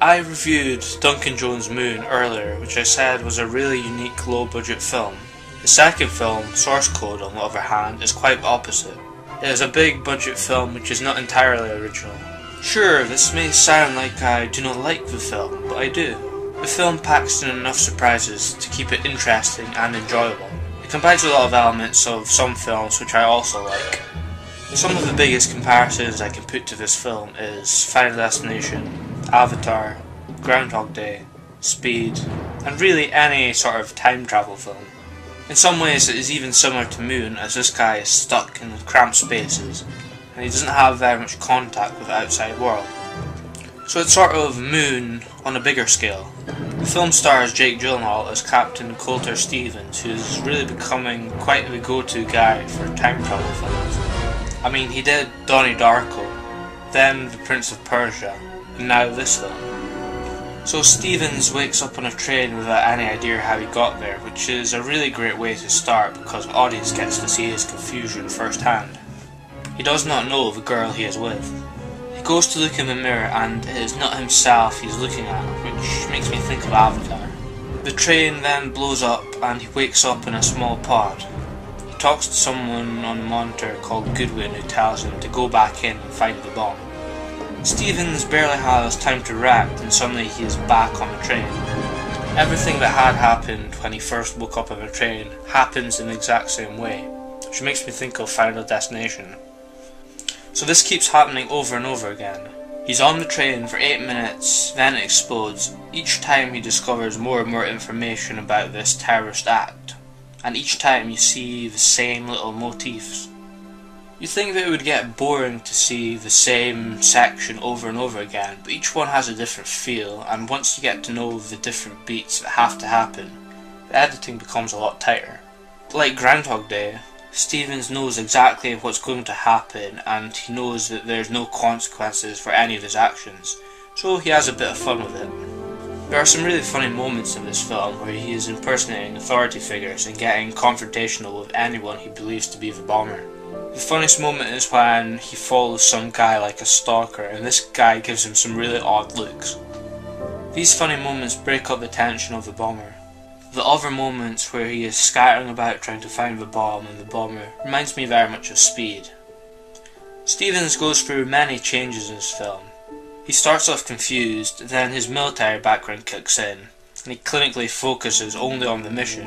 I reviewed Duncan Jones' Moon earlier, which I said was a really unique low-budget film. The second film, Source Code, on the other hand, is quite opposite. It is a big-budget film which is not entirely original. Sure, this may sound like I do not like the film, but I do. The film packs in enough surprises to keep it interesting and enjoyable. It combines a lot of elements of some films which I also like. Some of the biggest comparisons I can put to this film is Final Destination, Avatar, Groundhog Day, Speed, and really any sort of time travel film. In some ways it is even similar to Moon, as this guy is stuck in cramped spaces and he doesn't have very much contact with the outside world. So it's sort of Moon on a bigger scale. The film stars Jake Gyllenhaal as Captain Coulter Stevens, who's really becoming quite the go-to guy for time travel films. I mean, he did Donnie Darko, then The Prince of Persia, and now this film. So Stevens wakes up on a train without any idea how he got there, which is a really great way to start because the audience gets to see his confusion firsthand. He does not know the girl he is with. He goes to look in the mirror and it is not himself he's looking at, which makes me think of Avatar. The train then blows up and he wakes up in a small pod. He talks to someone on the monitor called Goodwin who tells him to go back in and find the bomb. Stevens barely has time to react and suddenly he is back on the train. Everything that had happened when he first woke up on the train happens in the exact same way, which makes me think of Final Destination. So this keeps happening over and over again. He's on the train for 8 minutes, then it explodes. Each time he discovers more and more information about this terrorist act, and each time you see the same little motifs. You think that it would get boring to see the same section over and over again, but each one has a different feel, and once you get to know the different beats that have to happen, the editing becomes a lot tighter. Like Groundhog Day, Stevens knows exactly what's going to happen, and he knows that there's no consequences for any of his actions, so he has a bit of fun with it. There are some really funny moments in this film where he is impersonating authority figures and getting confrontational with anyone he believes to be the bomber. The funniest moment is when he follows some guy like a stalker and this guy gives him some really odd looks. These funny moments break up the tension of the bomber. The other moments where he is scattering about trying to find the bomb and the bomber reminds me very much of Speed. Stevens goes through many changes in this film. He starts off confused, then his military background kicks in, and he clinically focuses only on the mission.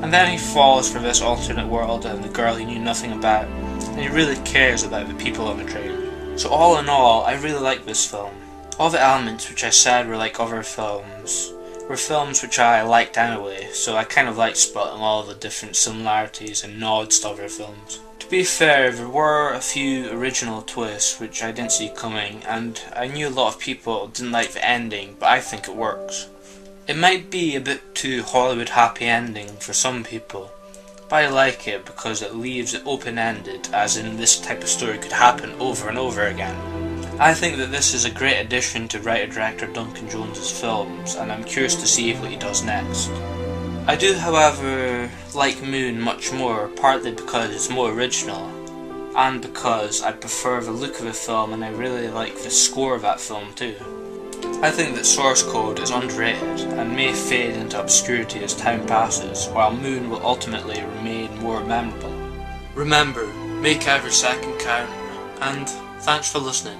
And then he falls for this alternate world and the girl he knew nothing about, and he really cares about the people on the train. So all in all, I really like this film. All the elements which I said were like other films were films which I liked anyway, so I kind of liked spotting all the different similarities and nods to other films. To be fair, there were a few original twists which I didn't see coming, and I knew a lot of people didn't like the ending, but I think it works. It might be a bit too Hollywood happy ending for some people, but I like it because it leaves it open-ended, as in this type of story could happen over and over again. I think that this is a great addition to writer-director Duncan Jones' films, and I'm curious to see what he does next. I do, however, like Moon much more, partly because it's more original, and because I prefer the look of the film and I really like the score of that film too. I think that Source Code is underrated and may fade into obscurity as time passes, while Moon will ultimately remain more memorable. Remember, make every second count, and thanks for listening.